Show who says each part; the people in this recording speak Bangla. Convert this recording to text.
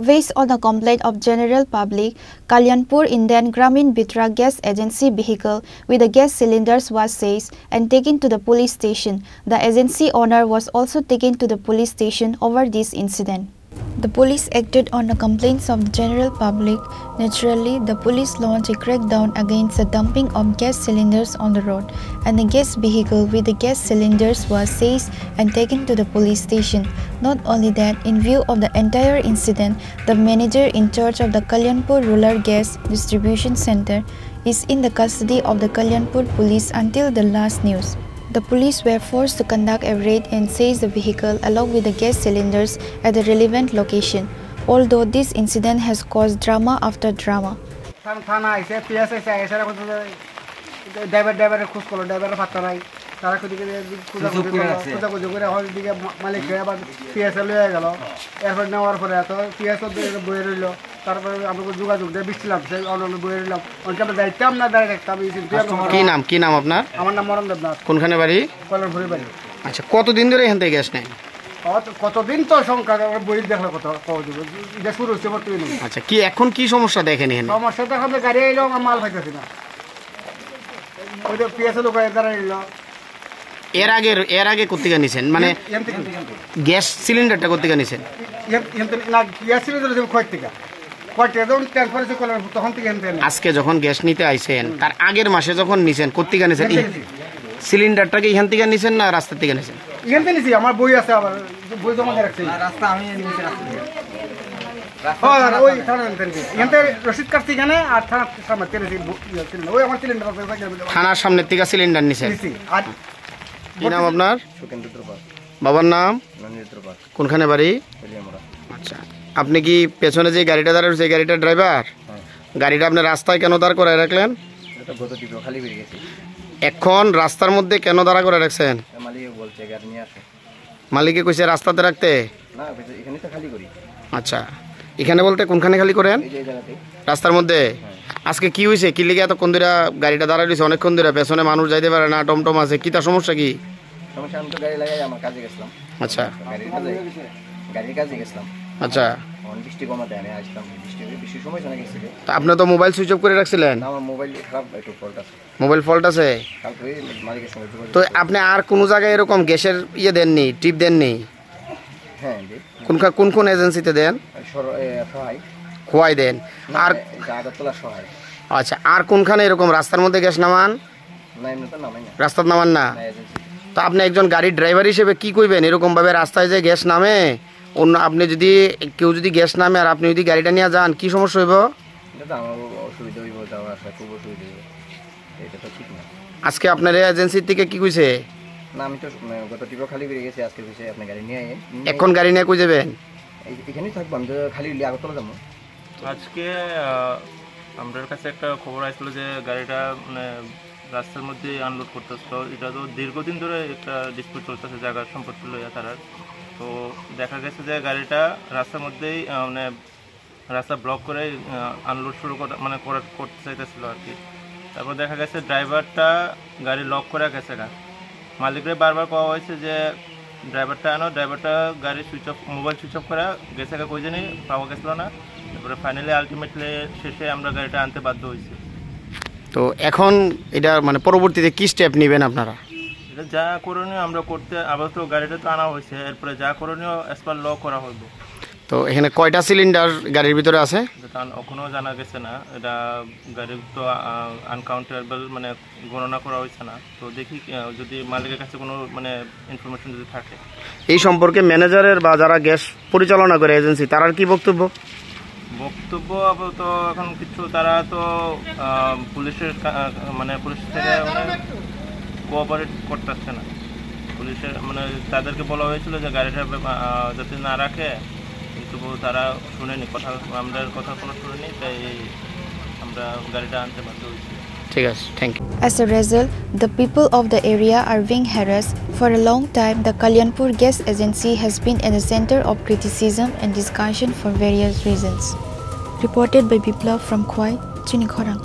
Speaker 1: Based on the complaint of general public, Kalyanpur Indian Gramin Bitra gas agency vehicle with the gas cylinders was seized and taken to the police station. The agency owner was also taken to the police station over this incident. The police acted on the complaints of the general public. Naturally, the police launched a crackdown against the dumping of gas cylinders on the road, and the gas vehicle with the gas cylinders was seized and taken to the police station. Not only that, in view of the entire incident, the manager in charge of the Kalyanpur Rural Gas Distribution Center is in the custody of the Kalyanpur police until the last news. The police were forced to conduct a raid and seize the vehicle along with the gas cylinders at the relevant location, although this incident has caused drama after drama.
Speaker 2: কি নাম আপনার?
Speaker 3: আমার নাম মরণ দেবনাথ।
Speaker 2: কোনখানে বাড়ি?
Speaker 3: কল্যাণপুরে বাড়ি।
Speaker 2: আচ্ছা, কতদিন ধরে এখান থেকে গ্যাস নেয়?
Speaker 3: কতদিন তো সংখ্যা বই দেখলে কত এটা শুরু হচ্ছে বর্তমানে।
Speaker 2: আচ্ছা, কি এখন কি সমস্যা দেখেন এখানে?
Speaker 3: সমস্যা তো এখন গাড়ি এলো, আমার মাল পাইতেছি না। ওই যে পিএসএল লোক দাঁড়ায় এলো।
Speaker 2: এর আগে কোথেকে নিছেন? মানে গ্যাস সিলিন্ডারটা কোথেকে নিছেন?
Speaker 3: না, গ্যাস সিলিন্ডার খোঁজ থেকে
Speaker 2: আজকে যখন গ্যাস নিতে আইছেন তার আগের মাসে যখন নিছেন কোথেকে নিছেন? সিলিন্ডারটাকে এখান থেকে নিছেন না রাস্তা থেকে নিছেন?
Speaker 3: এখান থেকে নিছি, আমার বই আছে, আবার বই জমা দিয়ে রাখছি। রাস্তা আমি নিছি, রাস্তা ওই রশিদ কাটছি এখানে, আর থানার সামনে ওই আমার সিলিন্ডার
Speaker 2: থানার সামনের থেকে সিলিন্ডার নিছেন।
Speaker 3: আর
Speaker 2: কি নাম আপনার? বাবার নাম? কোনখানে বাড়ি? আচ্ছা, আপনি কি পেছনে যে গাড়িটা দাঁড়ায় সেই গাড়িটার ড্রাইভার? গাড়িটা আপনি রাস্তায় কেন দাঁড় করে রাখলেন? এখন রাস্তার মধ্যে কেন দাঁড়া করে রাখছেন? মালিকে কইছে রাস্তাতে রাখতে? আচ্ছা, এখানে বলতে কোনখানে খালি করেন? রাস্তার মধ্যে। আজকে কি হয়েছে? কি লিগে এতক্ষণ ধরে গাড়িটা দাঁড়ায় রয়েছে? অনেকক্ষণ ধরে পেছনে মানুষ যাইতে পারে না, টমটম আছে, কি তার সমস্যা? কি আচ্ছা আচ্ছা, আপনি তো মোবাইল সুইচ অফ করে রাখছিলেন। মোবাইল ফল্ট আছে তো আপনি আর কোন জায়গায় এরকম গ্যাসের ইয়ে দেননি, টিপ দেননি? কোন কোন এজেন্সিতে দেন? খোয়াই দেন। আর আচ্ছা, আর কোনখানে এরকম রাস্তার মধ্যে গ্যাস নামান? রাস্তার নামান না। তো আপনি একজন গাড়ির ড্রাইভার হিসেবে কি কইবেন এরকম ভাবে রাস্তায় যে গ্যাস নামে? অন্য আপনি যদি কেউ যদি গ্যাস নামে আর আপনি যদি গাড়িটা নিয়ে যান, কি সমস্যা হইব? আজকে আপনার এজেন্সির থেকে কি কইছে?
Speaker 4: না, আমি তো গত টিপো খালি বেরিয়ে গেছি, আজকে কইছে আপনি গাড়ি নিয়ে আইন।
Speaker 2: এখন গাড়ি নিয়ে কই যাবেন?
Speaker 4: এখানেই থাকবো, আমি তো খালি আগরতলা যাবো।
Speaker 5: আজকে আমাদের কাছে একটা খবর আসছিল যে গাড়িটা মানে রাস্তার মধ্যে আনলোড করতেছিল। এটা তো দীর্ঘদিন ধরে একটা ডিসপিউট চলতেছে জায়গার সম্পত্তি লইয়া তারা। তো দেখা গেছে যে গাড়িটা রাস্তার মধ্যেই মানে রাস্তা ব্লক করে আনলোড শুরু করতে চাইতেছিল আর কি। তারপর দেখা গেছে ড্রাইভারটা গাড়ি লক করে গেছে না। মালিকরে বারবার কওয়া হয়েছে যে ড্রাইভারটা আনো, ড্রাইভারটা গাড়ি মোবাইল সুইচ অফ করা গেছে, কই জানি পাওয়া গেছিলো না। তারপরে ফাইনালি আলটিমেটলি শেষে আমরা গাড়িটা আনতে বাধ্য হয়েছি।
Speaker 2: তো এখন এটা মানে পরবর্তীতে কি স্টেপ নেবেন আপনারা?
Speaker 5: এটা যা করণীয় আমরা করতে, আপাতত গাড়িটা তো আনা হয়েছে, এরপরে যা করণীয় অ্যাজ পার ল করা হইব।
Speaker 2: তো এখানে কয়টা সিলিন্ডার গাড়ির ভিতরে আছে?
Speaker 5: এখনও জানা গেছে না, এটা গাড়ির তো আনকাউন্টেবল মানে গণনা করা হয়েছে না। তো দেখি যদি মালিকের কাছে কোনো মানে ইনফরমেশন যদি থাকে
Speaker 2: এই সম্পর্কে ম্যানেজারের বা যারা গ্যাস পরিচালনা করে এজেন্সি, তার কি বক্তব্য?
Speaker 5: আপাতত এখন কিছু, তারা তো পুলিশের মানে পুলিশ থেকে কোঅপারেট করতেছে না। পুলিশের মানে তাদেরকে বলা হয়েছিল যে গাড়িটা যাতে না রাখে, কিন্তু তারা শুনেনি কথা, আমাদের কথা কোনো শুনেনি, তাই আমরা গাড়িটা আনতে বাধ্য হয়েছি।
Speaker 2: ঠিক আছে, thank you.
Speaker 1: As a result, the people of the area are being harassed. For a long time, the Kalyanpur Gas Agency has been at the center of criticism and discussion for various reasons. Reported by Biplav from Khwai, Chinikhorang.